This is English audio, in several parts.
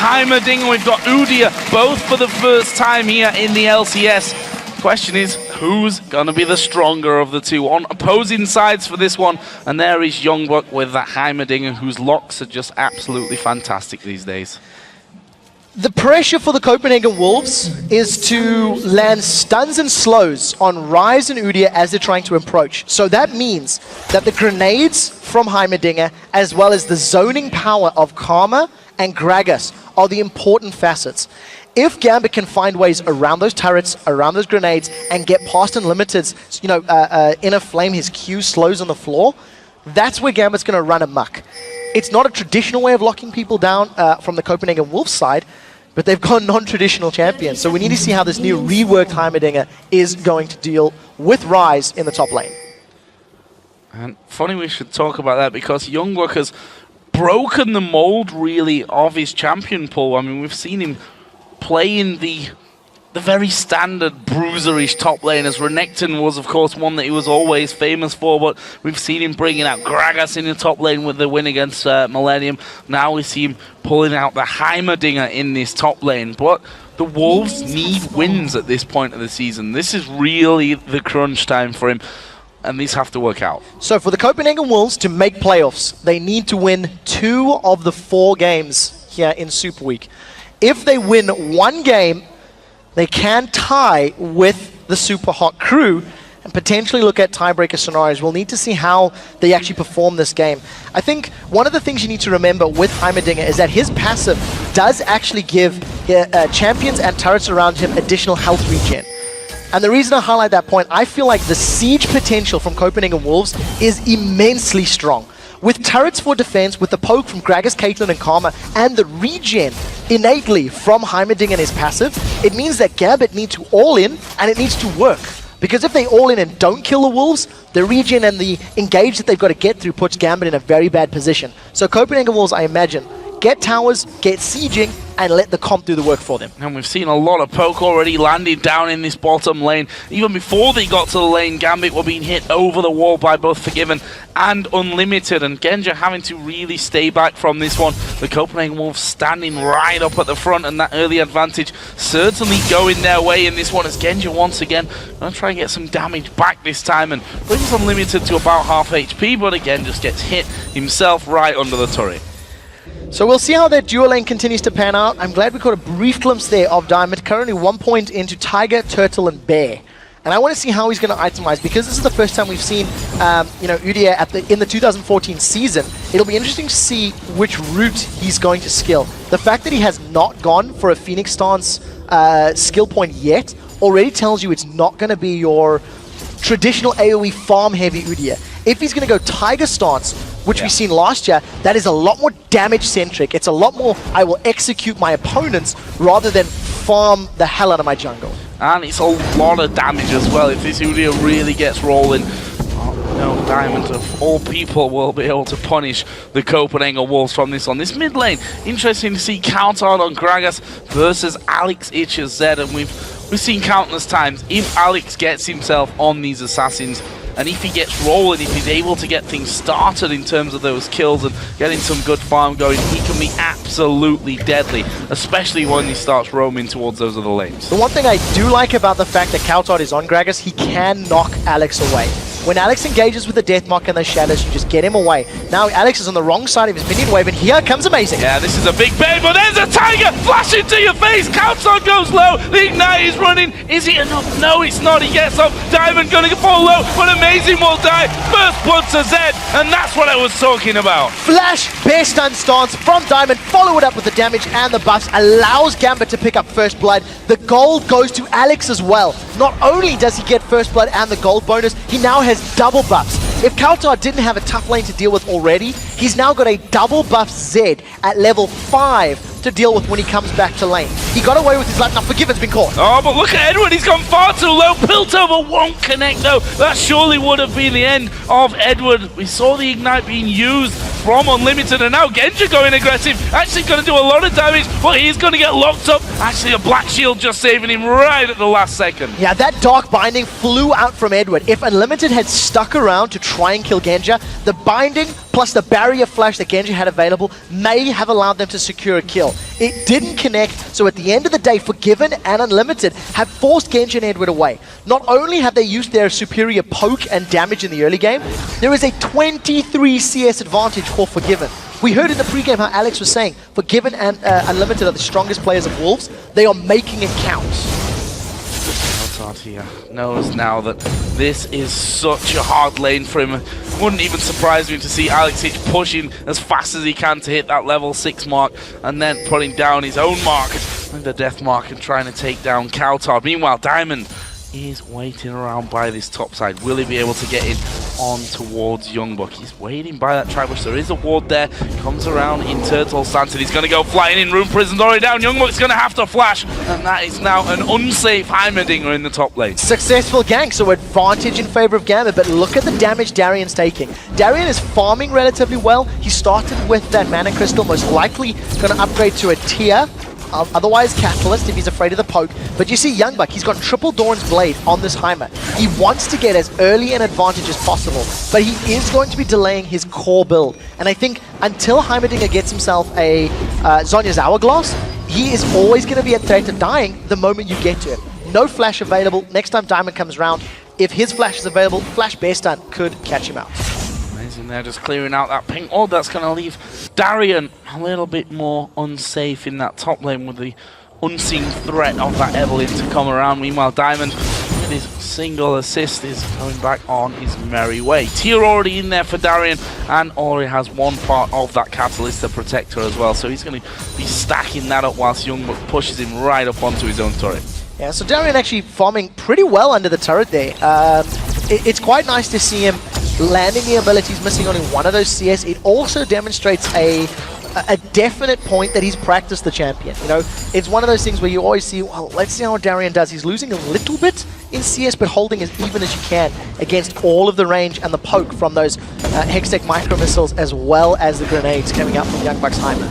Heimerdinger, we've got Udyr, both for the first time here in the LCS. Question is, who's gonna be the stronger of the two on opposing sides for this one? And there is Youngbuck with that Heimerdinger, whose locks are just absolutely fantastic these days. The pressure for the Copenhagen Wolves is to land stuns and slows on Ryze and Udyr as they're trying to approach. So that means that the grenades from Heimerdinger, as well as the zoning power of Karma and Gragas, are the important facets. If Gambit can find ways around those turrets, around those grenades, and get past Unlimited's, Inner Flame, his Q slows on the floor, that's where Gambit's going to run amok. It's not a traditional way of locking people down from the Copenhagen Wolves side, but they've got non-traditional champions. So we need to see how this new reworked Heimerdinger is going to deal with Ryze in the top lane. And funny we should talk about that, because Youngbuck has broken the mold, really, of his champion pool. I mean, we've seen him playing the very standard bruiserish top lane, as Renekton was, of course, one that he was always famous for, but we've seen him bringing out Gragas in the top lane with the win against Millennium. Now we see him pulling out the Heimerdinger in this top lane, but the Wolves need wins at this point of the season. This is really the crunch time for him, and these have to work out. So for the Copenhagen Wolves to make playoffs, they need to win 2 of the 4 games here in Super Week. If they win 1 game, they can tie with the Super Hot crew and potentially look at tiebreaker scenarios. We'll need to see how they actually perform this game. I think one of the things you need to remember with Heimerdinger is that his passive does actually give champions and turrets around him additional health regen. And the reason I highlight that point, I feel like the siege potential from Copenhagen Wolves is immensely strong. With turrets for defense, with the poke from Gragas, Caitlyn, and Karma, and the regen innately from Heimerdinger and his passive, it means that Gambit need to all in, and it needs to work. Because if they all in and don't kill the Wolves, the regen and the engage that they've got to get through puts Gambit in a very bad position. So Copenhagen Wolves, I imagine, get towers, get sieging, and let the comp do the work for them. And we've seen a lot of poke already landing down in this bottom lane. Even before they got to the lane, Gambit were being hit over the wall by both Forgiven and Unlimited, and Genja having to really stay back from this one. The Copenhagen Wolves standing right up at the front, and that early advantage certainly going their way in this one, as Genja once again going to try and get some damage back this time and brings Unlimited to about half HP, but again just gets hit himself right under the turret. So we'll see how that dual lane continues to pan out. I'm glad we caught a brief glimpse there of Diamond, currently 1 point into Tiger, Turtle, and Bear. And I want to see how he's going to itemize, because this is the first time we've seen, Udyr in the 2014 season. It'll be interesting to see which route he's going to skill. The fact that he has not gone for a Phoenix stance skill point yet already tells you it's not going to be your traditional AoE farm-heavy Udyr. If he's going to go Tiger stance, which we've seen last year, that is a lot more damage-centric. It's a lot more, I will execute my opponents rather than farm the hell out of my jungle. And it's a lot of damage as well. If this Udyr really gets rolling, Diamond of all people will be able to punish the Copenhagen Wolves from this on this mid lane. Interesting to see Countout on Gragas versus Alex HZ, and we've seen countless times, if Alex gets himself on these assassins, and if he gets rolling, if he's able to get things started in terms of those kills and getting some good farm going, he can be absolutely deadly, especially when he starts roaming towards those other lanes. The one thing I do like about the fact that Countout is on Gragas, he can knock Alex away. When Alex engages with the Deathmark and the Shadows, you just get him away. Now Alex is on the wrong side of his minion wave, and here comes Amazing. Yeah, this is a big bang, but there's a Tiger flashing to your face. Countout goes low. The Ignite is running. Is it enough? No, it's not. He gets up. Diamond gonna fall low, but Amazing will die. First blood to Zed, and that's what I was talking about. Flash, bear stun stance from Diamond, follow it up with the damage and the buffs, allows Gambit to pick up first blood. The gold goes to Alex as well. Not only does he get first blood and the gold bonus, he now has double buffs. If Countout didn't have a tough lane to deal with already, he's now got a double buff Zed at level 5 to deal with when he comes back to lane. He got away with his life. Now Forgiven's been caught. Oh, but look at Edward. He's gone far too low. Piltover won't connect, though. That surely would have been the end of Edward. We saw the Ignite being used from Unlimited, and now Genja going aggressive. Actually going to do a lot of damage, but he's going to get locked up. Actually, a Black Shield just saving him right at the last second. Yeah, that Dark Binding flew out from Edward. If Unlimited had stuck around to try and kill Genja, the Binding plus the barrier flash that Genja had available may have allowed them to secure a kill. It didn't connect, so at the end of the day, Forgiven and Unlimited have forced Genji and Edward away. Not only have they used their superior poke and damage in the early game, there is a 23 CS advantage for Forgiven. We heard in the pregame how Alex was saying, Forgiven and Unlimited are the strongest players of Wolves. They are making it count. Here knows now that this is such a hard lane for him. Wouldn't even surprise me to see Alexic pushing as fast as he can to hit that level 6 mark and then putting down his own mark and the death mark and trying to take down Kautar. Meanwhile, Diamond is waiting around by this top side. Will he be able to get in on towards Youngbuck? He's waiting by that tribush. There is a ward there. Comes around in turtle stance and he's going to go flying in. Rune Prison's already down. Youngbuck's going to have to flash, and that is now an unsafe Heimerdinger in the top lane. Successful gank, so advantage in favor of Gambit, but look at the damage Darian's taking. Darian is farming relatively well. He started with that mana crystal, most likely going to upgrade to a tier. Otherwise Catalyst if he's afraid of the poke. But you see Youngbuck, he's got triple Doran's Blade on this Heimer. He wants to get as early an advantage as possible, but he is going to be delaying his core build. And I think until Heimerdinger gets himself a Zhonya's Hourglass, he is always going to be at threat of dying the moment you get to him. No flash available. Next time Diamond comes around, if his flash is available, Flash Bear Stun could catch him out. Amazing there, just clearing out that pink orb. That's going to leave Darian a little bit more unsafe in that top lane with the unseen threat of that Evelyn to come around. Meanwhile, Diamond, with his single assist, is going back on his merry way. Tier already in there for Darian, and already has one part of that Catalyst to protect her as well. So he's going to be stacking that up whilst Youngbuck pushes him right up onto his own turret. Yeah, so Darian actually farming pretty well under the turret there. It's quite nice to see him landing the abilities, missing only one of those CS. It also demonstrates a definite point that he's practiced the champion. You know, it's one of those things where you always see, well, let's see how Darian does. He's losing a little bit in CS, but holding as even as you can against all of the range and the poke from those Hextech micro missiles, as well as the grenades coming out from Youngbuck's Heimer.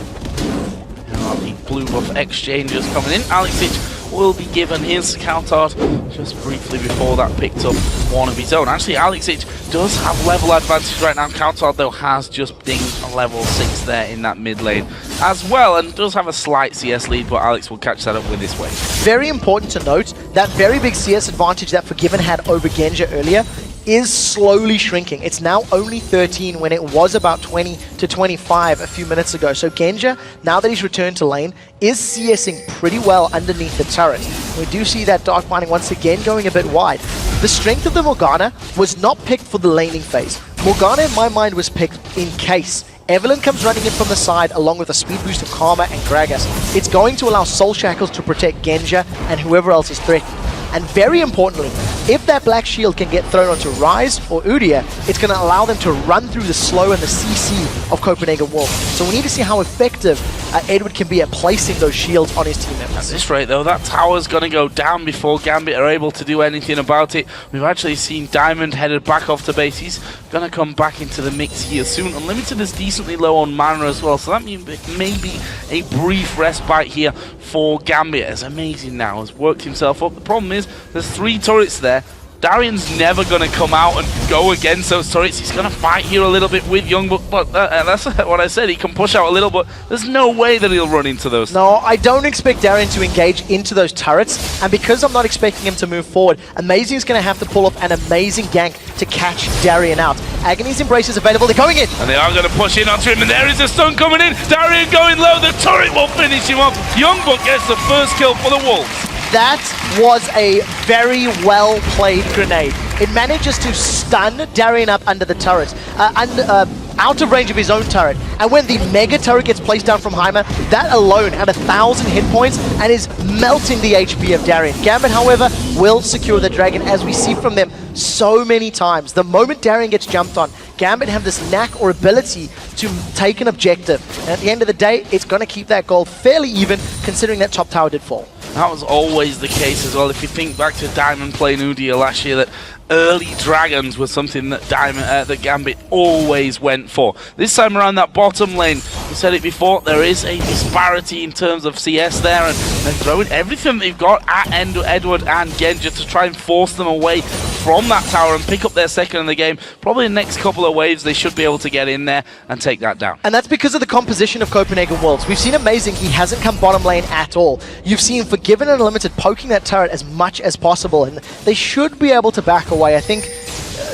The blue buff exchanges coming in. Alexic will be given his countard just briefly before that picked up one of his own. Actually, Alexic does have level advantage right now. Countard, though, has just dinged a level 6 there in that mid lane as well, and does have a slight CS lead, but Alex will catch that up with this wave. Very important to note, that very big CS advantage that Forgiven had over Genja earlier is slowly shrinking. It's now only 13 when it was about 20 to 25 a few minutes ago. So Genja, now that he's returned to lane, is CSing pretty well underneath the turret. We do see that Dark Binding once again going a bit wide. The strength of the Morgana was not picked for the laning phase. Morgana, in my mind, was picked in case Evelyn comes running in from the side along with a speed boost of Karma and Gragas. It's going to allow Soul Shackles to protect Genja and whoever else is threatened. And very importantly, if that Black Shield can get thrown onto Ryze or Udyr, it's going to allow them to run through the slow and the CC of Copenhagen Wolf. So we need to see how effective Edward can be at placing those shields on his team members. At this rate, though, that tower's going to go down before Gambit are able to do anything about it. We've actually seen Diamond headed back off to base. He's going to come back into the mix here soon. Unlimited is decently low on mana as well, so that means it may be a brief respite here for Gambit. As Amazing now has worked himself up. The problem is there's 3 turrets there. Darian's never going to come out and go against those turrets. He's going to fight here a little bit with Youngbuck, but that's what I said. He can push out a little, but there's no way that he'll run into those. No, I don't expect Darian to engage into those turrets, and because I'm not expecting him to move forward, Amazing is going to have to pull off an amazing gank to catch Darian out. Agony's Embrace is available. They're going in. And they are going to push in onto him, and there is a stun coming in. Darian going low. The turret will finish him off. Youngbuck gets the first kill for the Wolves. That was a very well-played grenade. It manages to stun Darian up under the turret, out of range of his own turret. And when the mega turret gets placed down from Heimer, that alone had 1,000 hit points and is melting the HP of Darian. Gambit, however, will secure the dragon, as we see from them so many times. The moment Darian gets jumped on, Gambit have this knack or ability to take an objective. And at the end of the day, it's going to keep that goal fairly even, considering that top tower did fall. That was always the case as well. If you think back to Diamond playing Udyr last year, that early dragons was something that that Gambit always went for. This time around, that bottom lane, we said it before, there is a disparity in terms of CS there, and they're throwing everything they've got at Edward and Genja to try and force them away from from that tower and pick up their second in the game. Probably the next couple of waves, they should be able to get in there and take that down. And that's because of the composition of Copenhagen Wolves. We've seen Amazing, he hasn't come bottom lane at all. You've seen Forgiven and Unlimited poking that turret as much as possible, and they should be able to back away. I think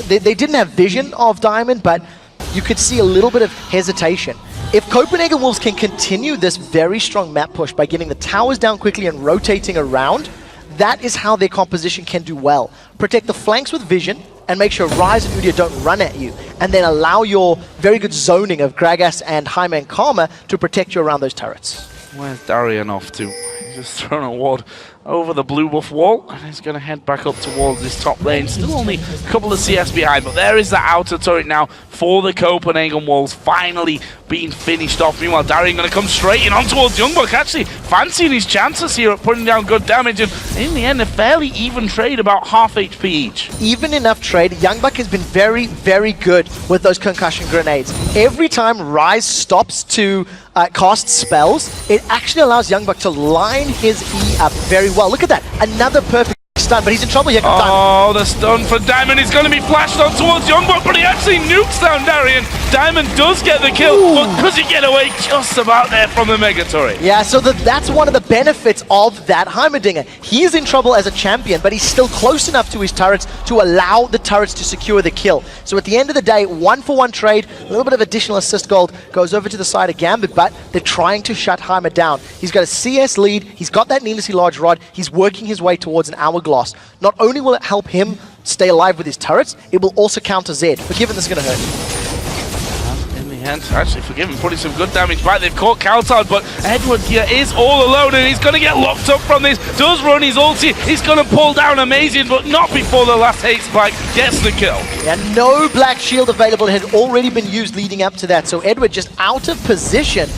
they didn't have vision of Diamond, but you could see a little bit of hesitation. If Copenhagen Wolves can continue this very strong map push by getting the towers down quickly and rotating around, that is how their composition can do well. Protect the flanks with vision, and make sure Ryze and Udyr don't run at you, and then allow your very good zoning of Gragas and Jaime and Karma to protect you around those turrets. Where's Darian off to? He's just thrown a ward over the blue buff wall, and he's going to head back up towards this top lane. Still only a couple of CS behind, but there is that outer turret now for the Copenhagen Wolves, finally being finished off. Meanwhile, Darian going to come straight in on towards Youngbuck, actually fancying his chances here at putting down good damage, and in the end, a fairly even trade, about half HP each. Even enough trade. Youngbuck has been very, very good with those concussion grenades. Every time Ryze stops to cast spells, it actually allows Youngbuck to line his E up very well. Look at that. Another perfect stun, but he's in trouble here. Oh, the stun for Diamond is going to be flashed on towards Youngbuck, but he actually nukes down Darian. Diamond does get the kill, but does he get away just about there from the Mega Turret? Yeah, so that's one of the benefits of that Heimerdinger. He is in trouble as a champion, but he's still close enough to his turrets to allow the turrets to secure the kill. So at the end of the day, 1-for-1 trade, a little bit of additional assist gold goes over to the side of Gambit, but they're trying to shut Heimer down. He's got a CS lead, he's got that needlessly large rod, he's working his way towards an hourglass. Not only will it help him stay alive with his turrets, it will also counter Zed. Forgiven, this is going to hurt. Actually, Forgiven putting some good damage back. They've caught Kaltard, but Edward here is all alone, and he's going to get locked up from this. Does run his ulti. He's going to pull down Amazing, but not before the last hate spike gets the kill. Yeah, no black shield available. It had already been used leading up to that, so Edward just out of position,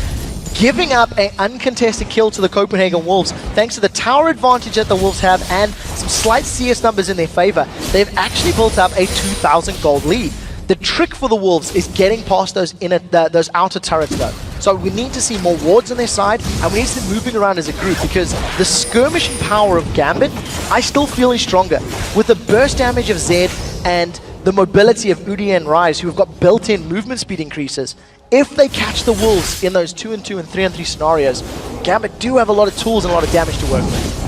giving up an uncontested kill to the Copenhagen Wolves. Thanks to the tower advantage that the Wolves have and some slight CS numbers in their favor, they've actually built up a 2,000 gold lead. The trick for the Wolves is getting past those those outer turrets though. So we need to see more wards on their side, and we need to see them moving around as a group, because the skirmishing power of Gambit, I still feel is stronger. With the burst damage of Zed and the mobility of Udyr and Ryze, who have got built-in movement speed increases, if they catch the Wolves in those 2-on-2 and 3-on-3 scenarios, Gambit do have a lot of tools and a lot of damage to work with.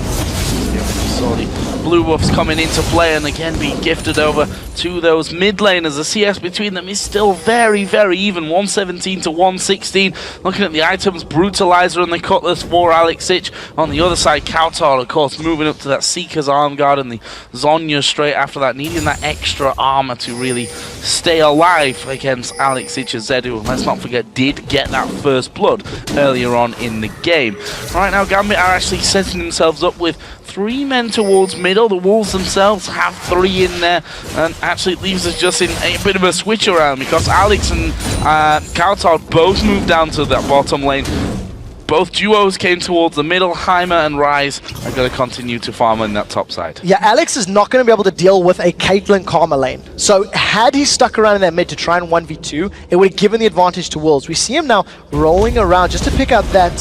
Saw the Blue Buffs coming into play and again being gifted over to those mid laners. The CS between them is still very, very even, 117 to 116. Looking at the items, Brutalizer and the Cutlass for Alex Ich. On the other side, Kautar, of course, moving up to that Seeker's Arm Guard and the Zhonya straight after that, needing that extra armor to really stay alive against Alex Ich's Zed, who, let's not forget, did get that first blood earlier on in the game. Right now, Gambit are actually setting themselves up with 3 men towards middle. The Wolves themselves have 3 in there, and actually it leaves us just in a bit of a switch around, because Alex and Kautar both moved down to that bottom lane. Both duos came towards the middle. Heimer and Ryze are going to continue to farm on that top side. Yeah, Alex is not going to be able to deal with a Caitlyn Karma lane. So had he stuck around in that mid to try and 1v2, it would have given the advantage to Wolves. We see him now rolling around just to pick up that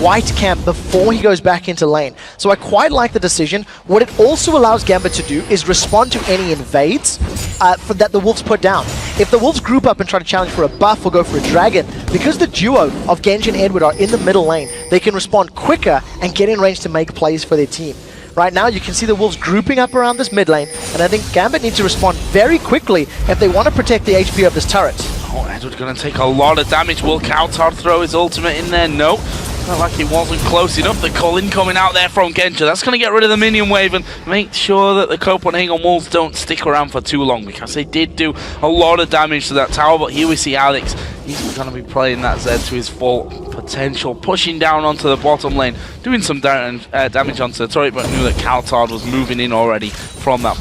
white camp before he goes back into lane. So I quite like the decision. What it also allows Gambit to do is respond to any invades that the Wolves put down. If the Wolves group up and try to challenge for a buff or go for a dragon, because the duo of Genji and Edward are in the middle lane, they can respond quicker and get in range to make plays for their team. Right now, you can see the Wolves grouping up around this mid lane, and I think Gambit needs to respond very quickly if they want to protect the HP of this turret. Oh, Edward's going to take a lot of damage. Will Kautar throw his ultimate in there? No. Felt like it wasn't close enough. The Cullen coming out there from Genja. That's going to get rid of the minion wave and make sure that the Copenhagen Wolves don't stick around for too long, because they did do a lot of damage to that tower. But here we see Alex. He's going to be playing that Zed to his full potential, pushing down onto the bottom lane, doing some damage onto the turret, but knew that Kautar was moving in already from that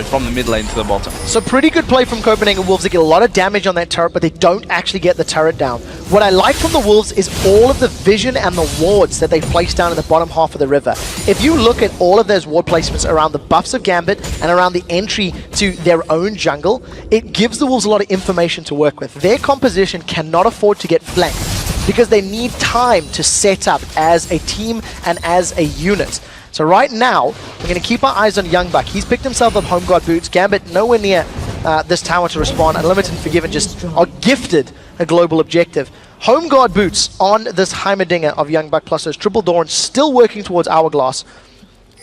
from the mid lane to the bottom. So pretty good play from Copenhagen Wolves. They get a lot of damage on that turret, but they don't actually get the turret down. What I like from the Wolves is all of the vision and the wards that they've placed down in the bottom half of the river. If you look at all of those ward placements around the buffs of Gambit and around the entry to their own jungle, it gives the Wolves a lot of information to work with. Their composition cannot afford to get flanked, because they need time to set up as a team and as a unit. So right now, We're going to keep our eyes on Youngbuck. He's picked himself up Home Guard boots. Gambit nowhere near this tower to respond. Unlimited and Forgiven just are gifted a global objective. Home Guard boots on this Heimerdinger of Youngbuck plus those triple Dawn, still working towards Hourglass.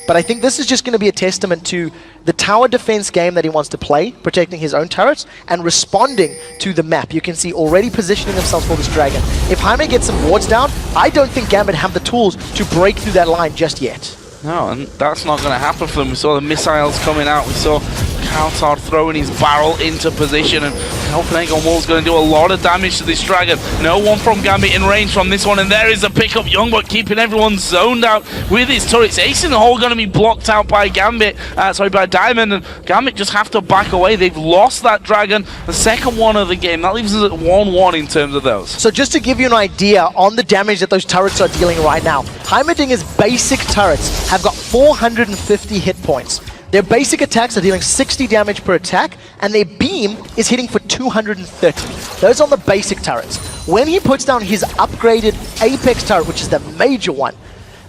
But I think this is just going to be a testament to the tower defense game that he wants to play, protecting his own turrets and responding to the map. You can see already positioning themselves for this dragon. If Jaime gets some wards down, I don't think Gambit have the tools to break through that line just yet. No, and that's not going to happen for them. We saw the missiles coming out. We saw Coulthard throwing his barrel into position, and Copenhagen Wolves going to do a lot of damage to this dragon. No one from Gambit in range from this one, and there is the pickup. Youngblood keeping everyone zoned out with his turrets. Ace in the hole going to be blocked out by Gambit, by Diamond, and Gambit just have to back away. They've lost that dragon, the second one of the game. That leaves us at 1-1 in terms of those. So just to give you an idea on the damage that those turrets are dealing right now, Heimerdinger's basic turrets have got 450 hit points. Their basic attacks are dealing 60 damage per attack, and their beam is hitting for 230. Those are on the basic turrets. When he puts down his upgraded Apex turret, which is the major one,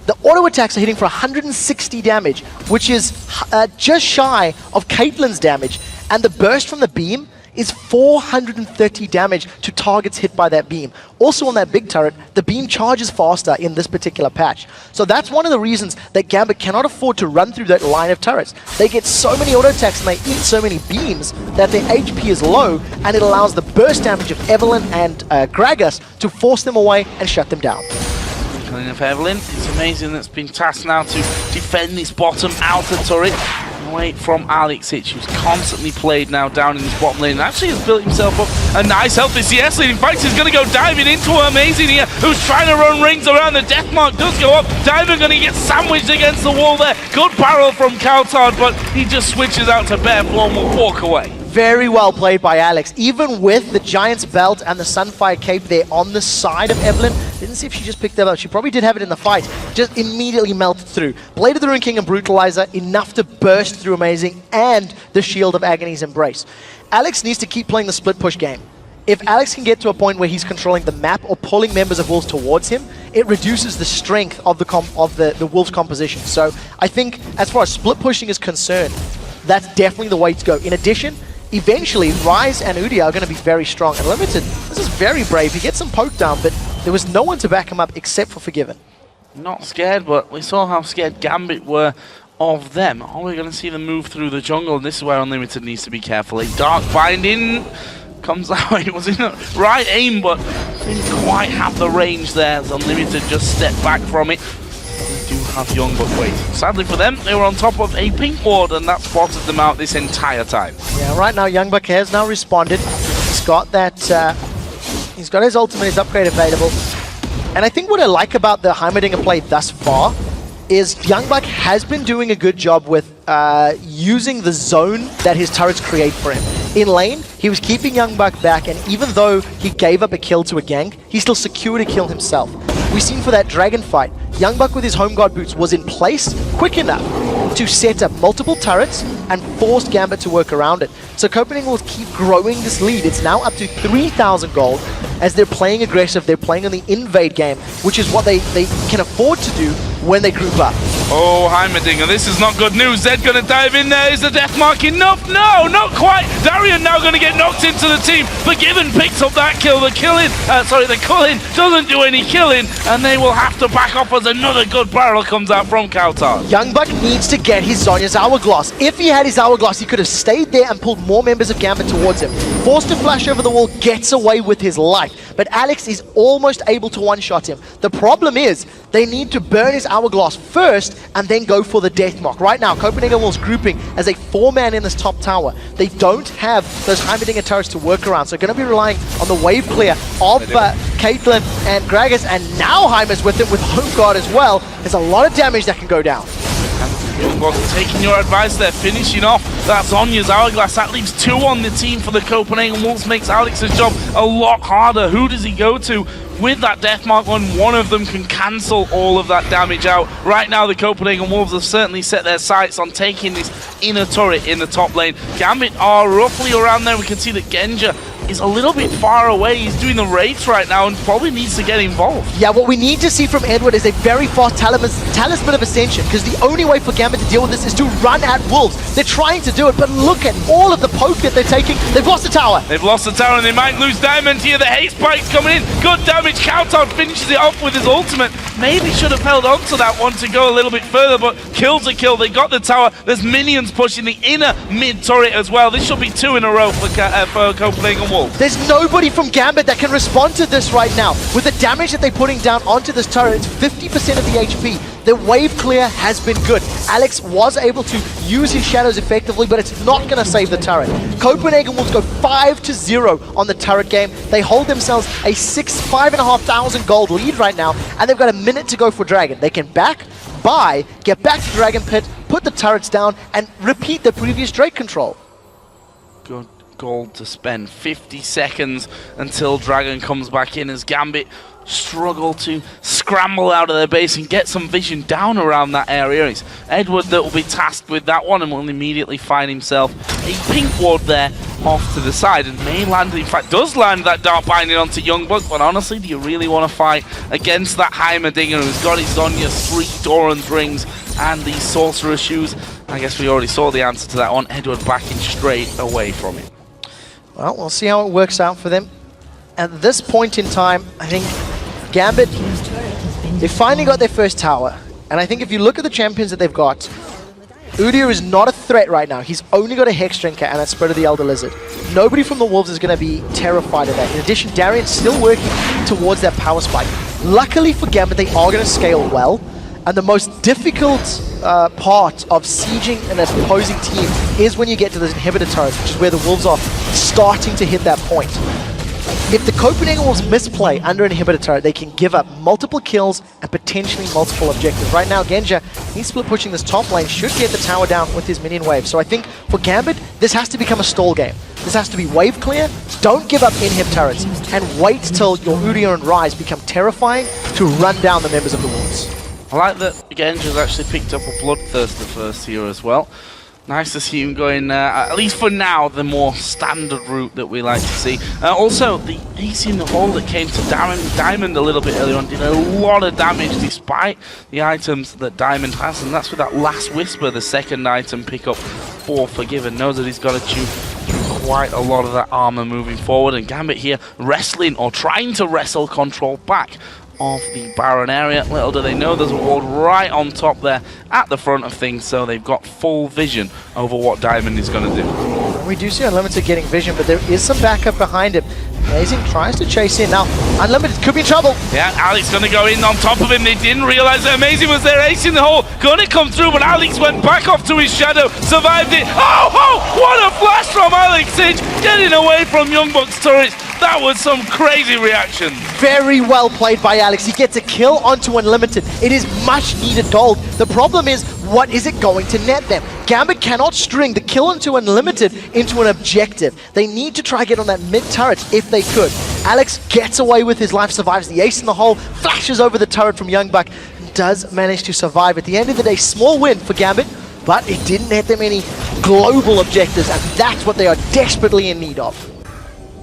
the auto attacks are hitting for 160 damage, which is just shy of Caitlyn's damage, and the burst from the beam is 430 damage to targets hit by that beam. Also on that big turret, the beam charges faster in this particular patch. So that's one of the reasons that Gambit cannot afford to run through that line of turrets. They get so many auto attacks and they eat so many beams that their HP is low, and it allows the burst damage of Evelyn and Gragas to force them away and shut them down. Killing of Evelyn, it's amazing that's been tasked now to defend this bottom outer turret. Away from Alex Hitch, who's constantly played now down in this bottom lane, and actually has built himself up a nice healthy CS lead. In fact, he's going to go diving into Amazing here, who's trying to run rings around. The death mark does go up. Diamond going to get sandwiched against the wall there. Good barrel from Coulthard, but he just switches out to bare floor and will walk away. Very well played by Alex. Even with the Giant's Belt and the Sunfire Cape there on the side of Evelyn, didn't see if she just picked that up. She probably did have it in the fight. Just immediately melted through. Blade of the Rune King and Brutalizer, enough to burst through Amazing and the Shield of Agony's Embrace. Alex needs to keep playing the split push game. If Alex can get to a point where he's controlling the map or pulling members of Wolves towards him, it reduces the strength of the Wolves composition. So I think as far as split pushing is concerned, that's definitely the way to go. In addition, eventually, Ryze and Udia are going to be very strong. And Limited, this is very brave. He gets some poke down, but there was no one to back him up except for Forgiven. Not scared, but we saw how scared Gambit were of them. Oh, we're going to see them move through the jungle. This is where Unlimited needs to be careful. A dark binding comes out. It was in the right aim, but didn't quite have the range there. As Unlimited just stepped back from it. Do have Youngblood wait. Sadly for them, they were on top of a pink ward, and that spotted them out this entire time. Yeah, right now Youngbuck has now responded. He's got that. He's got his ultimate, his upgrade available. And I think what I like about the Heimerdinger play thus far is Youngbuck has been doing a good job with using the zone that his turrets create for him. In lane, he was keeping Youngbuck back, and even though he gave up a kill to a gank, he still secured a kill himself. We've seen for that dragon fight, Youngbuck with his Home Guard boots was in place quick enough to set up multiple turrets and forced Gambit to work around it. So Copenhagen will keep growing this lead. It's now up to 3,000 gold as they're playing aggressive. They're playing on the invade game, which is what they can afford to do when they group up. Oh, Heimerdinger, this is not good news. Zed going to dive in there. Is the death mark enough? No, not quite. Darian now going to get knocked into the team. Forgiven picks up that kill. The culling doesn't do any killing, and they will have to back off as another good barrel comes out from Coulthard. Youngbuck needs to get his Zhonya's Hourglass. If he had his Hourglass, he could have stayed there and pulled more members of Gambit towards him. Forced to flash over the wall, gets away with his life. But Alex is almost able to one-shot him. The problem is, they need to burn his Hourglass first and then go for the death mark. Right now, Copenhagen Wolves grouping as a 4-man in this top tower. They don't have those Heimerdinger turrets to work around, so going to be relying on the wave clear of Caitlyn and Gragas, and now Heimer's with it with Home Guard as well. There's a lot of damage that can go down. Youngblood taking your advice there, finishing off that Zonya's Hourglass. That leaves 2 on the team for the Copenhagen Wolves, makes Alex's job a lot harder. Who does he go to with that death mark when one of them can cancel all of that damage out? Right now, the Copenhagen Wolves have certainly set their sights on taking this inner turret in the top lane. Gambit are roughly around there. We can see that Genja is a little bit far away. He's doing the raids right now and probably needs to get involved. Yeah, what we need to see from Edward is a very fast talisman of Ascension, because the only way for Gambit to deal with this is to run at Wolves. They're trying to do it, but look at all of the poke that they're taking. They've lost the tower. They've lost the tower and they might lose Diamond here. The haste spike's coming in. Good damage. Countdown finishes it off with his ultimate. Maybe should have held on to that one to go a little bit further, but kill's a kill. They got the tower. There's minions pushing the inner mid turret as well. This should be 2 in a row for Copenhagen Wolves. There's nobody from Gambit that can respond to this right now. With the damage that they're putting down onto this turret, it's 50% of the HP. The wave clear has been good. Alex was able to use his shadows effectively, but it's not going to save the turret. Copenhagen Wolves go 5-0 on the turret game. They hold themselves a 5,500 gold lead right now, and they've got a minute to go for Dragon. They can buy, get back to Dragon Pit, put the turrets down, and repeat the previous Drake control. Good gold to spend. 50 seconds until Dragon comes back in as Gambit struggle to scramble out of their base and get some vision down around that area. It's Edward that will be tasked with that one and will immediately find himself a pink ward there off to the side, and may land, in fact does land that Dark Binding onto Youngbuck. But honestly, do you really want to fight against that Heimerdinger who's got his Zhonya's 3 Doran's rings and these Sorcerer shoes? I guess we already saw the answer to that one. Edward backing straight away from it. Well, we'll see how it works out for them. At this point in time, I think Gambit, they finally got their first tower. And I think if you look at the champions that they've got, Udyr is not a threat right now. He's only got a Hex Drinker and that Spirit of the Elder Lizard. Nobody from the Wolves is going to be terrified of that. In addition, Darian's still working towards that power spike. Luckily for Gambit, they are going to scale well. And the most difficult part of sieging an opposing team is when you get to those inhibitor turrets, which is where the Wolves are starting to hit that point. If the Copenhagen Wolves misplay under an inhibitor turret, they can give up multiple kills and potentially multiple objectives. Right now, Genja, he's split pushing this top lane, should get the tower down with his minion wave. So I think for Gambit, this has to become a stall game. This has to be wave clear, don't give up inhib turrets, and wait till your Udyr and Ryze become terrifying to run down the members of the Wolves. I like that Genja's actually picked up a Bloodthirster first here as well. Nice to see him going, at least for now, the more standard route that we like to see. Also, the ace in the hole that came to Diamond a little bit earlier on did a lot of damage despite the items that Diamond has, and that's with that Last Whisper, the second item pickup for Forgiven. Knows that he's got to chew through quite a lot of that armor moving forward, and Gambit here wrestling or trying to wrestle control back of the Baron area. Little do they know there's a ward right on top there at the front of things, so they've got full vision over what Diamond is going to do. We do see Unlimited getting vision, but there is some backup behind him. Amazing tries to chase in. Now, Unlimited could be in trouble. Yeah, Alex going to go in on top of him. They didn't realize that Amazing was there. Ace in the hole. Going to come through, but Alex went back off to his shadow. Survived it. Oh, what a flash from Alex Sinch. Getting away from Youngbuck's turrets. That was some crazy reaction. Very well played by Alex. He gets a kill onto Unlimited. It is much needed gold. The problem is, what is it going to net them? Gambit cannot string the kill onto Unlimited into an objective. They need to try to get on that mid turret if they could. Alex gets away with his life, survives the ace in the hole, flashes over the turret from Youngbuck, does manage to survive. At the end of the day, small win for Gambit, but it didn't net them any global objectives, and that's what they are desperately in need of.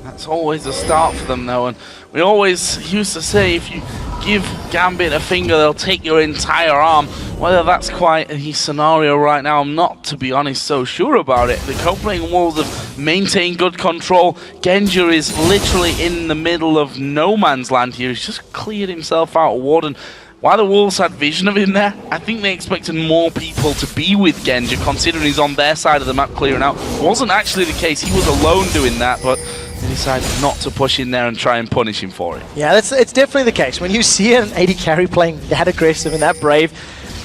That's always a start for them though, and we always used to say if you give Gambit a finger, they'll take your entire arm. Whether that's quite a scenario right now, I'm not, to be honest, so sure about it. The Copenhagen Wolves have maintained good control. Genja is literally in the middle of no man's land here. He's just cleared himself out of Warden. While the Wolves had vision of him there, I think they expected more people to be with Genja, considering he's on their side of the map clearing out. Wasn't actually the case. He was alone doing that, but they decided not to push in there and try and punish him for it. Yeah, it's definitely the case. When you see an AD carry playing that aggressive and that brave,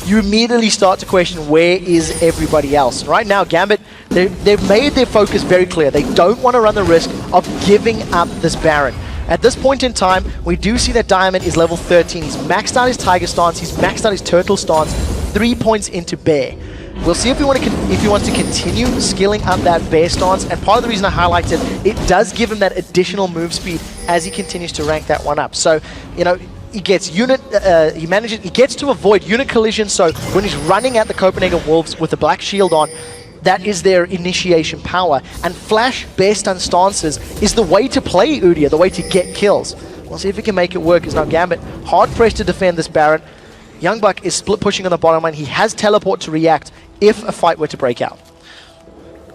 you immediately start to question, where is everybody else? Right now, Gambit, they've made their focus very clear. They don't want to run the risk of giving up this Baron. At this point in time, we do see that Diamond is level 13. He's maxed out his Tiger stance, he's maxed out his Turtle stance, 3 points into Bear. We'll see if he wants to continue skilling up that Bear stance, and part of the reason I highlighted it does give him that additional move speed as he continues to rank that one up. So, you know, he gets he gets to avoid unit collision, so when he's running at the Copenhagen Wolves with the black shield on, That is their initiation power. And flash based on stances is the way to play Udyr, the way to get kills. We'll see if he can make it work. It's now Gambit hard pressed to defend this Baron. Youngbuck is split pushing on the bottom line. He has teleport to react if a fight were to break out.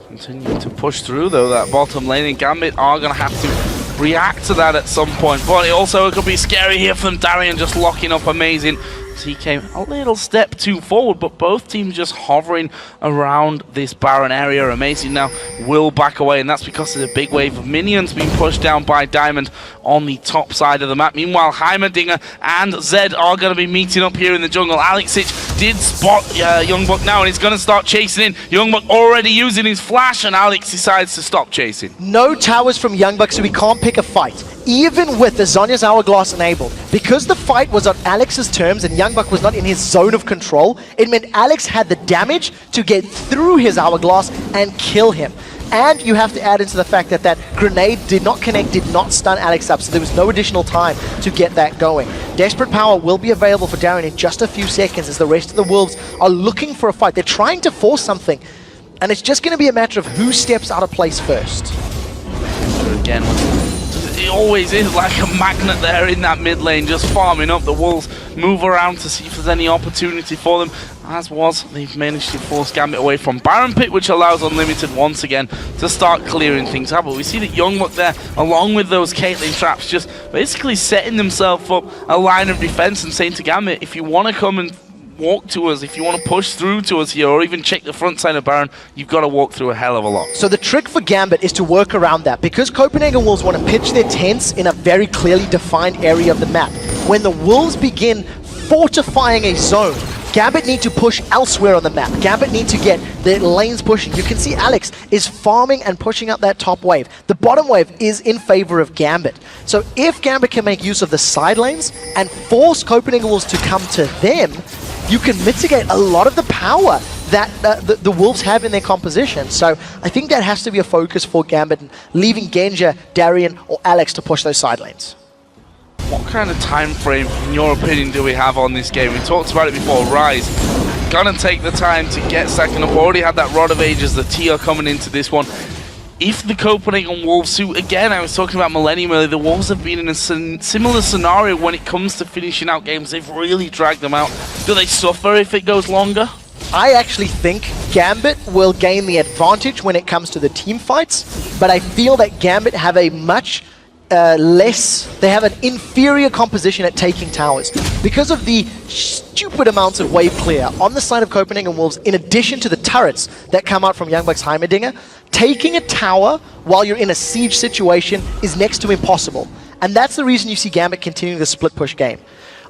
Continue to push through though that bottom lane, and Gambit are going to have to react to that at some point. But it could be scary here from Darian just locking up amazing. He came a little step too forward, but both teams just hovering around this Baron area. Amazing now will back away, and that's because of the big wave of minions being pushed down by Diamond on the top side of the map. Meanwhile, Heimerdinger and Zed are going to be meeting up here in the jungle. Alexic did spot Youngbuck now, and he's going to start chasing in. Youngbuck already using his flash, and Alex decides to stop chasing. No towers from Youngbuck, so he can't pick a fight. Even with the Zhonya's Hourglass enabled, because the fight was on Alex's terms and Youngbuck was not in his zone of control, it meant Alex had the damage to get through his Hourglass and kill him. And you have to add into the fact that that grenade did not connect, did not stun Alex up, so there was no additional time to get that going. Desperate Power will be available for Darren in just a few seconds as the rest of the Wolves are looking for a fight. They're trying to force something, and it's just going to be a matter of who steps out of place first. Again, it always is like a magnet there in that mid lane, just farming up. The Wolves move around to see if there's any opportunity for them. As was, they've managed to force Gambit away from Baron Pit, which allows Unlimited once again to start clearing things out. But we see that Youngbuck there, along with those Caitlyn traps, just basically setting themselves up a line of defense and saying to Gambit, if you want to come and walk to us, if you want to push through to us here, or even check the front side of Baron, you've got to walk through a hell of a lot. So the trick for Gambit is to work around that, because Copenhagen Wolves want to pitch their tents in a very clearly defined area of the map. When the Wolves begin fortifying a zone, Gambit need to push elsewhere on the map. Gambit need to get the lanes pushing. You can see Alex is farming and pushing up that top wave. The bottom wave is in favor of Gambit. So if Gambit can make use of the side lanes and force Copenhagen Wolves to come to them, you can mitigate a lot of the power that the Wolves have in their composition. So I think that has to be a focus for Gambit, leaving Genja, Darian, or Alex to push those side lanes. What kind of time frame, in your opinion, do we have on this game? We talked about it before. Rise gonna take the time to get second up. Already had that Rod of Ages, the Tia coming into this one. If the Copenhagen Wolves suit, again, I was talking about Millennium earlier, the Wolves have been in a similar scenario when it comes to finishing out games. They've really dragged them out. Do they suffer if it goes longer? I actually think Gambit will gain the advantage when it comes to the team fights, but I feel that Gambit have a much they have an inferior composition at taking towers. Because of the stupid amounts of wave clear on the side of Copenhagen Wolves, in addition to the turrets that come out from Youngbuck's Heimerdinger, taking a tower while you're in a siege situation is next to impossible. And that's the reason you see Gambit continuing the split push game.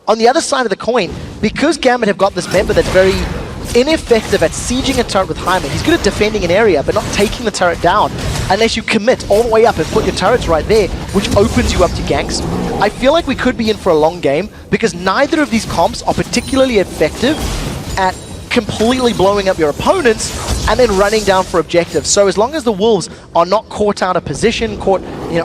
On the other side of the coin, because Gambit have got this member that's very ineffective at sieging a turret with Heimer, he's good at defending an area but not taking the turret down unless you commit all the way up and put your turrets right there, which opens you up to ganks. I feel like we could be in for a long game because neither of these comps are particularly effective at completely blowing up your opponents and then running down for objectives. So as long as the Wolves are not caught out of position, caught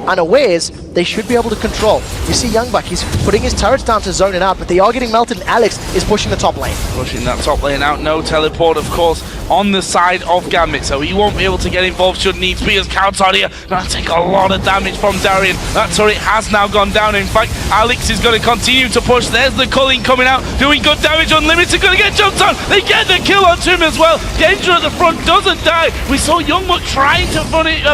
unawares, they should be able to control. You see Youngbuck, he's putting his turrets down to zone it out, but they are getting melted, and Alex is pushing the top lane. Pushing that top lane out, no teleport, of course, on the side of Gambit, so he won't be able to get involved should needs be, as Countdown here gonna take a lot of damage from Darian. That turret has now gone down. In fact, Alex is gonna continue to push. There's the culling coming out, doing good damage. Unlimited gonna get jumped on. They get the kill onto him as well. Danger at the front doesn't die. We saw Youngbuck trying to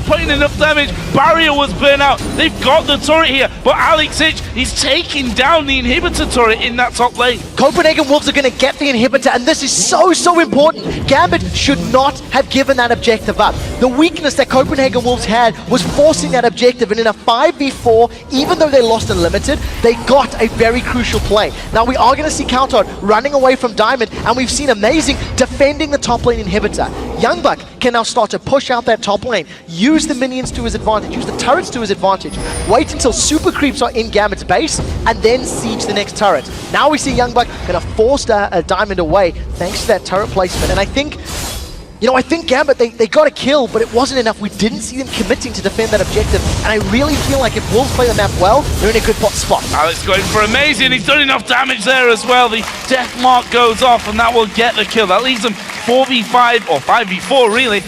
put in enough damage. Barrier was burnt out. They've got the turret here, but Alex is taking down the inhibitor turret in that top lane. Copenhagen Wolves are going to get the inhibitor, and this is so important. Gambit should not have given that objective up. The weakness that Copenhagen Wolves had was forcing that objective, and in a 5v4, even though they lost Unlimited, they got a very crucial play. Now we are going to see Countdown running away from Diamond, and we've seen Amazing defending the top lane inhibitor. Youngbuck can now start to push out that top lane, use the minions to his advantage, use the turrets to his advantage, wait until super creeps are in Gambit's base, and then siege the next turret. Now we see Youngbuck going to force a Diamond away thanks to that turret placement. And I think Gambit, they got a kill, but it wasn't enough. We didn't see them committing to defend that objective. And I really feel like if Wolves play the map well, they're in a good spot. Alex going for Amazing. He's done enough damage there as well. The death mark goes off, and that will get the kill. That leaves them 4v5 or 5v4 really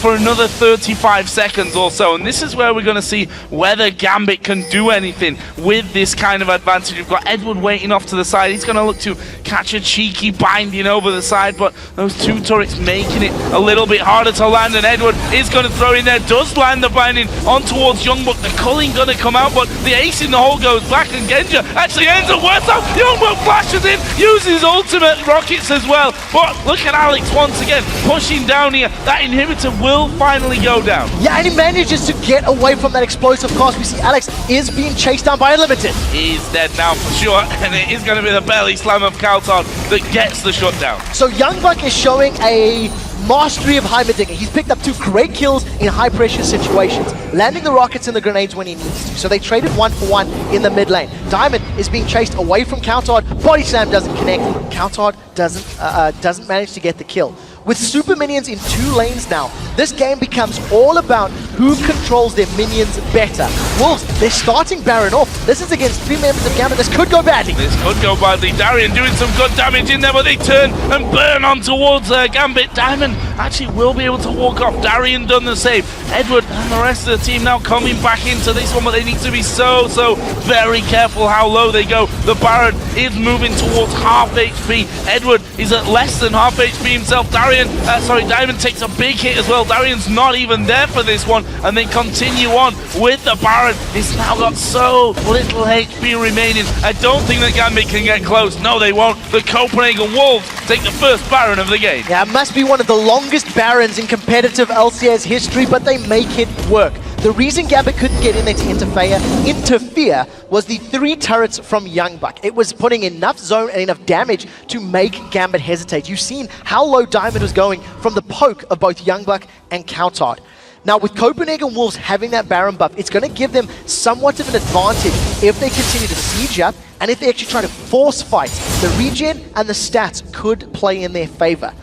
for another 35 seconds or so, and this is where we're going to see whether Gambit can do anything with this kind of advantage. We've got Edward waiting off to the side. He's going to look to catch a cheeky binding over the side, but those two turrets making it a little bit harder to land, and Edward is going to throw in there, does land the binding on towards Youngbuck. The culling going to come out, but the ace in the hole goes back, and Genja actually ends up worse off. Youngbuck flashes in, uses ultimate rockets as well, but look at Alex once again pushing down here. That inhibitor will finally go down. Yeah, and he manages to get away from that explosive cast. We see Alex is being chased down by Unlimited. He's dead now for sure, and it is going to be the belly slam of Kaltard that gets the shutdown. So Youngbuck is showing a mastery of Heimerdinger. He's picked up 2 great kills in high pressure situations, landing the rockets and the grenades when he needs to. So they traded 1 for 1 in the mid lane. Diamond is being chased away from Kaltard. Body slam doesn't connect. Kaltard doesn't manage to get the kill. With super minions in 2 lanes now, this game becomes all about who controls their minions better. Wolves, they're starting Baron off. This is against 3 members of Gambit. This could go badly. This could go badly. Darien doing some good damage in there, but they turn and burn on towards Gambit. Diamond actually will be able to walk off. Darien done the same. Edward and the rest of the team now coming back into this one, but they need to be so very careful how low they go. The Baron is moving towards half HP. Edward is at less than half HP himself. Diamond takes a big hit as well. Darian's not even there for this one, and they continue on with the Baron. He's now got so little HP remaining. I don't think that Gambit can get close. No, they won't. The Copenhagen Wolves take the first Baron of the game. Yeah, it must be one of the longest Barons in competitive LCS history, but they make it work. The reason Gambit couldn't get in there to interfere was the 3 turrets from Youngbuck. It was putting enough zone and enough damage to make Gambit hesitate. You've seen how low Diamond was going from the poke of both Youngbuck and Kaltard. Now, with Copenhagen Wolves having that Baron buff, it's going to give them somewhat of an advantage if they continue to siege up, and if they actually try to force fight. The regen and the stats could play in their favor.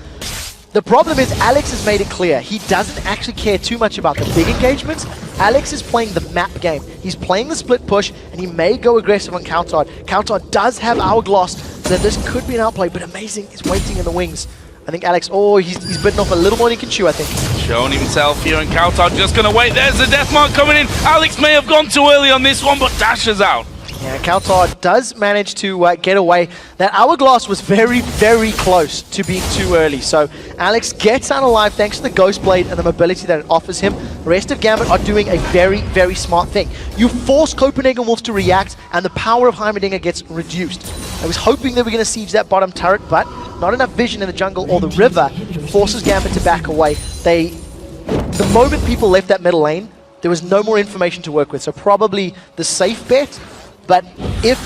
The problem is Alex has made it clear he doesn't actually care too much about the big engagements. Alex is playing the map game. He's playing the split push, and he may go aggressive on Kaltard. Kaltard does have Hourglass, so this could be an outplay, but Amazing is waiting in the wings. I think Alex, he's bitten off a little more than he can chew, I think. Showing himself here, and Kaltard just going to wait. There's the death mark coming in. Alex may have gone too early on this one, but dashes out. Yeah, Kaltard does manage to get away. That Hourglass was very, very close to being too early. So Alex gets out alive thanks to the Ghost Blade and the mobility that it offers him. The rest of Gambit are doing a very, very smart thing. You force Copenhagen Wolves to react, and the power of Heimerdinger gets reduced. I was hoping they were going to siege that bottom turret, but not enough vision in the jungle or the river forces Gambit to back away. The moment people left that middle lane, there was no more information to work with. So probably the safe bet. But if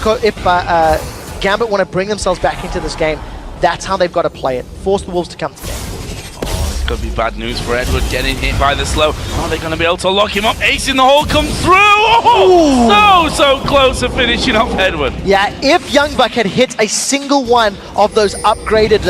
Gambit want to bring themselves back into this game, that's how they've got to play it. Force the Wolves to come to game. It's going to be bad news for Edward, getting hit by the slow. Are they going to be able to lock him up? Ace in the hole comes through! Oh, so close to finishing off Edward. Yeah, if Youngbuck had hit a single one of those upgraded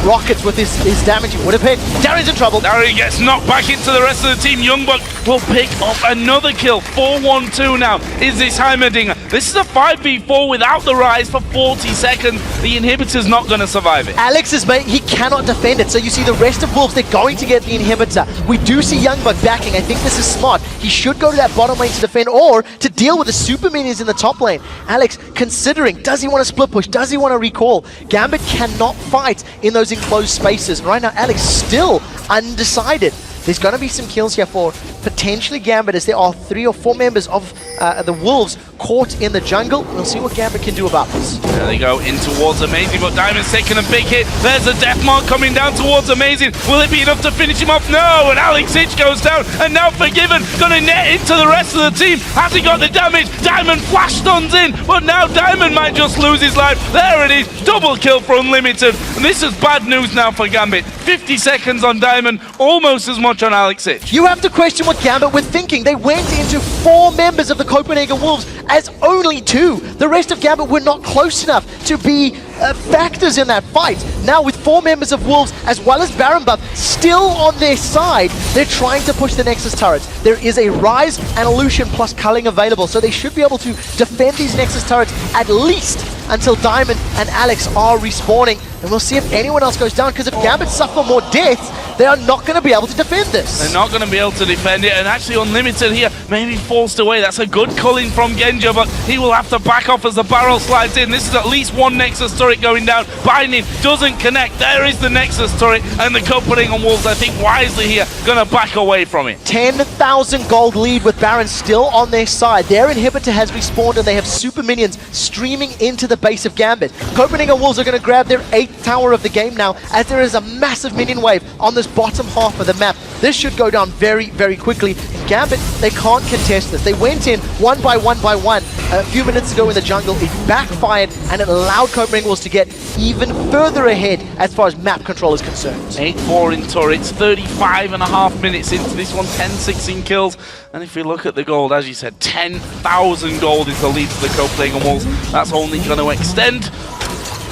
rockets with his damage, he would have hit. Darien's in trouble. Darien gets knocked back into the rest of the team. Youngbuck will pick up another kill. 4-1-2 now. Is this Heimerdinger? This is a 5v4 without the rise for 40 seconds. The inhibitor's not going to survive it. Alex he cannot defend it. So you see the rest of Wolves, they're going to get the inhibitor. We do see Youngbuck backing. I think this is smart. He should go to that bottom lane to defend or to deal with the super minions in the top lane. Alex considering, does he want to split push? Does he want to recall? Gambit cannot fight in those enclosed spaces. Right now, Alex still undecided. There's going to be some kills here for potentially Gambit, as there are 3 or 4 members of the Wolves caught in the jungle. We'll see what Gambit can do about this. There they go in towards Amazing, but Diamond's taking a big hit. There's a death mark coming down towards Amazing. Will it be enough to finish him off? No, and Alex Hitch goes down, and now Forgiven gonna net into the rest of the team. Has he got the damage? Diamond flash stuns in, but now Diamond might just lose his life. There it is, double kill for Unlimited. And this is bad news now for Gambit. 50 seconds on Diamond, almost as much on Alex Hitch. You have to question what Gambit were thinking. They went into 4 members of the Copenhagen Wolves as only 2. The rest of Gambit were not close enough to be factors in that fight. Now with 4 members of Wolves as well as Baron buff still on their side, they're trying to push the Nexus turrets. There is a Rise and a Lucian plus culling available, so they should be able to defend these Nexus turrets at least until Diamond and Alex are respawning. and we'll see if anyone else goes down, because if Gambit suffer more deaths, they are not going to be able to defend this. They're not going to be able to defend it, and actually Unlimited here maybe forced away. That's a good culling from Genja, but he will have to back off as the barrel slides in. This is at least one Nexus turret going down. Binding doesn't connect. There is the Nexus turret, and the Copenhagen Wolves, I think wisely here, going to back away from it. 10,000 gold lead with Baron still on their side. Their inhibitor has respawned, and they have super minions streaming into the base of Gambit. Copenhagen Wolves are going to grab their 8th tower of the game now, as there is a massive minion wave on this bottom half of the map. This should go down very, very quickly. And Gambit, they can't contest this. They went in one by one a few minutes ago in the jungle. It backfired, and it allowed Copenhagen Wolves to get even further ahead as far as map control is concerned. 8-4 in turrets, 35.5 minutes into this one, 10-6 in kills. And if you look at the gold, as you said, 10,000 gold is the lead for the Copenhagen Wolves. That's only going to extend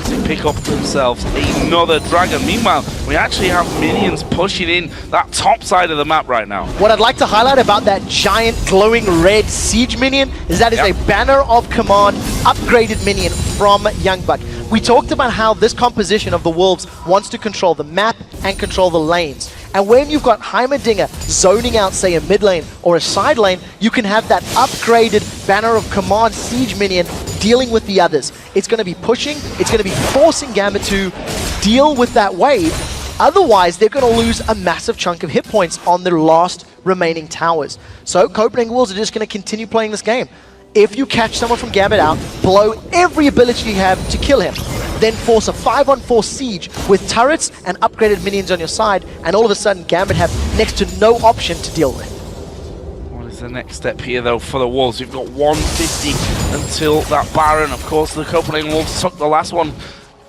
to pick up themselves another dragon. Meanwhile, we actually have minions pushing in that top side of the map right now. What I'd like to highlight about that giant glowing red siege minion is that is a banner of command upgraded minion from Youngbuck. We talked about how this composition of the Wolves wants to control the map and control the lanes. And when you've got Heimerdinger zoning out, say, a mid lane or a side lane, you can have that upgraded banner of command siege minion dealing with the others. It's going to be pushing, it's going to be forcing Gambit to deal with that wave. Otherwise, they're going to lose a massive chunk of hit points on their last remaining towers. So Copenhagen Wolves are just going to continue playing this game. If you catch someone from Gambit out, blow every ability you have to kill him. Then force a 5-on-4 siege with turrets and upgraded minions on your side, and all of a sudden Gambit have next to no option to deal with. What is the next step here though for the Wolves? You've got 150 until that Baron. Of course, the Copenhagen Wolves took the last one.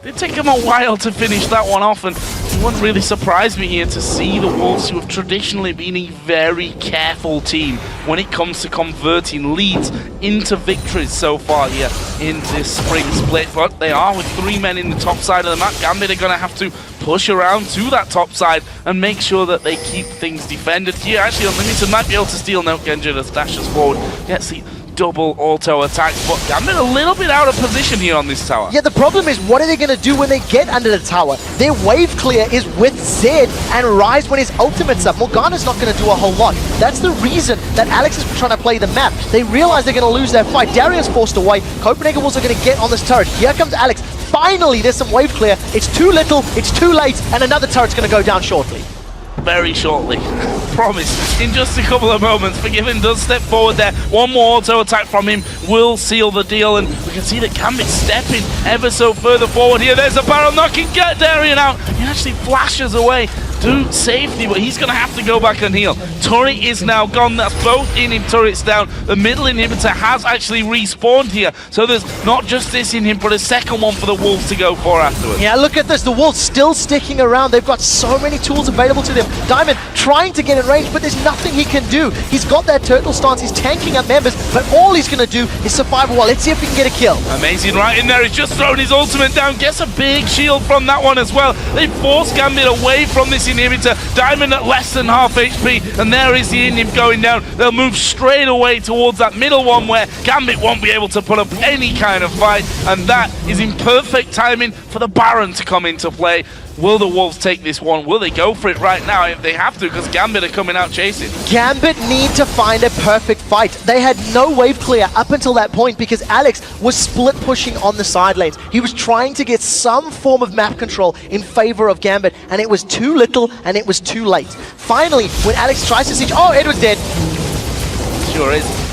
It took them a while to finish that one off, and it wouldn't really surprise me here to see the Wolves, who have traditionally been a very careful team when it comes to converting leads into victories so far here in this spring split. But they are with 3 men in the top side of the map. Gambit are going to have to push around to that top side and make sure that they keep things defended. Here, actually, Unlimited might be able to steal now. Genja just dashes forward. Gets the double auto attack, but Gambit a little bit out of position here on this tower. Yeah, the problem is, what are they going to do when they get under the tower? Their wave clear is with Zed and Rise when his ultimate's up. Morgana's not going to do a whole lot. That's the reason that Alex is trying to play the map. They realize they're going to lose their fight. Darius forced away. Copenhagen Wolves are going to get on this turret. Here comes Alex. Finally, there's some wave clear. It's too little, it's too late, and another turret's going to go down shortly. Very shortly. Promise. In just a couple of moments. Forgiven does step forward there. One more auto attack from him will seal the deal, and we can see that Gambit stepping ever so further forward here. There's a barrel knocking, get Darien out. He actually flashes away to safety, but he's going to have to go back and heal. Turret is now gone. That's both in him turrets down. The middle inhibitor has actually respawned here, so there's not just this in him, but a second one for the Wolves to go for afterwards. Yeah, look at this. The Wolves still sticking around. They've got so many tools available to them. Diamond trying to get in range, but there's nothing he can do. He's got that turtle stance. He's tanking up members, but all he's going to do is survive a while. Let's see if he can get a kill. Amazing right in there. He's just thrown his ultimate down. Gets a big shield from that one as well. They force Gambit away from this inhibitor. Diamond at less than half HP, and there is the inhib going down. They'll move straight away towards that middle one where Gambit won't be able to put up any kind of fight, and that is in perfect timing for the Baron to come into play. Will the Wolves take this one? Will they go for it right now if they have to, because Gambit are coming out chasing? Gambit need to find a perfect fight. They had no wave clear up until that point because Alex was split pushing on the side lanes. He was trying to get some form of map control in favor of Gambit, and it was too little and it was too late. Finally, when Alex tries to siege, oh, Edward's dead. Sure is.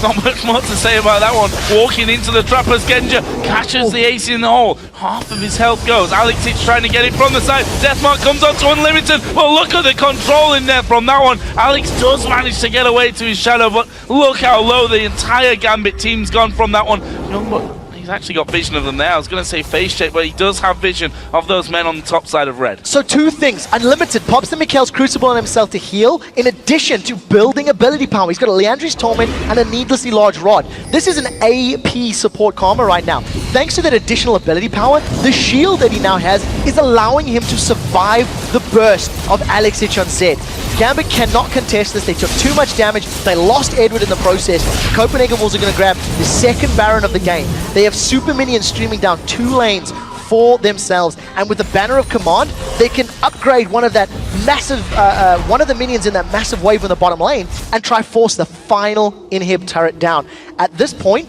Not much more to say about that one. Walking into the trap as Genja catches the ace in the hole. Half of his health goes. Alex is trying to get it from the side. Deathmark comes on to Unlimited. Well, look at the control in there from that one. Alex does manage to get away to his shadow, but look how low the entire Gambit team's gone from that one. He's actually got vision of them there. I was going to say face check, but he does have vision of those men on the top side of red. So 2 things. Unlimited pops the Mikhail's Crucible on himself to heal, in addition to building ability power. He's got a Leandri's Torment and a needlessly large rod. This is an AP support Karma right now. Thanks to that additional ability power, the shield that he now has is allowing him to survive the burst of Alex Ich on Zed. Gambit cannot contest this. They took too much damage. They lost Edward in the process. Copenhagen Wolves are going to grab the second Baron of the game. They have super minions streaming down 2 lanes for themselves. And with the Banner of Command, they can upgrade one of that massive, one of the minions in that massive wave in the bottom lane and try force the final inhib turret down. At this point,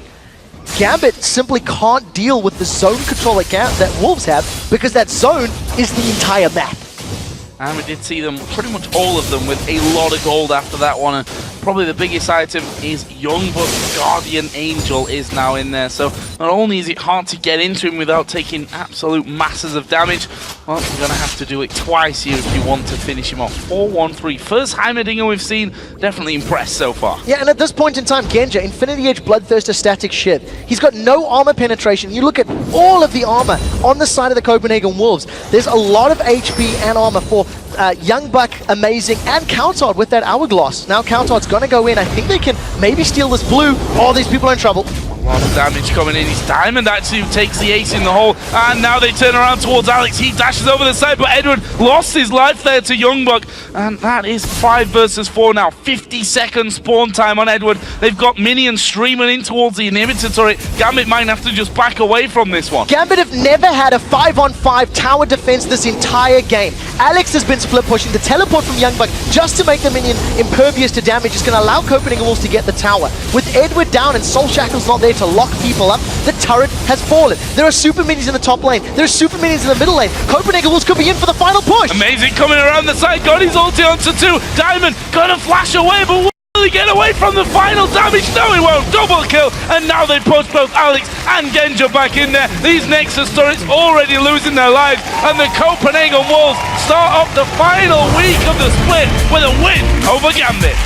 Gambit simply can't deal with the zone control that Wolves have, because that zone is the entire map. And we did see them, pretty much all of them, with a lot of gold after that one. And probably the biggest item is Youngbuck's Guardian Angel is now in there. So not only is it hard to get into him without taking absolute masses of damage, well, you're going to have to do it twice here if you want to finish him off. 4-1-3. First Heimerdinger we've seen, definitely impressed so far. Yeah, and at this point in time, Genja, Infinity Edge, Bloodthirster, Static Shiv. He's got no armor penetration. You look at all of the armor on the side of the Copenhagen Wolves. There's a lot of HP and armor for Youngbuck, Amazing, and Countodd with that Hourglass. Now Countodd's gonna go in. I think they can maybe steal this blue. Oh, these people are in trouble. A lot of damage coming in. His Diamond actually takes the ace in the hole, and now they turn around towards Alex. He dashes over the side, but Edward lost his life there to Youngbuck, and that is 5 versus 4 now. 50-second spawn time on Edward. They've got minions streaming in towards the inhibitor turret. Gambit might have to just back away from this one. Gambit have never had a 5-on-5 tower defense this entire game. Alex has been split pushing. The teleport from Youngbuck just to make the minion impervious to damage is going to allow Copenhagen Wolves to get the tower. With Edward down and Soul Shackle's not there to lock people up, the turret has fallen. There are super minions in the top lane. There are super minions in the middle lane. Copenhagen Wolves could be in for the final push. Amazing coming around the side. Got his ulti onto 2. Diamond gonna flash away, but will he get away from the final damage? No, he won't. Double kill, and now they push both Alex and Genja back in there. These Nexus turrets already losing their lives, and the Copenhagen Wolves start off the final week of the split with a win over Gambit.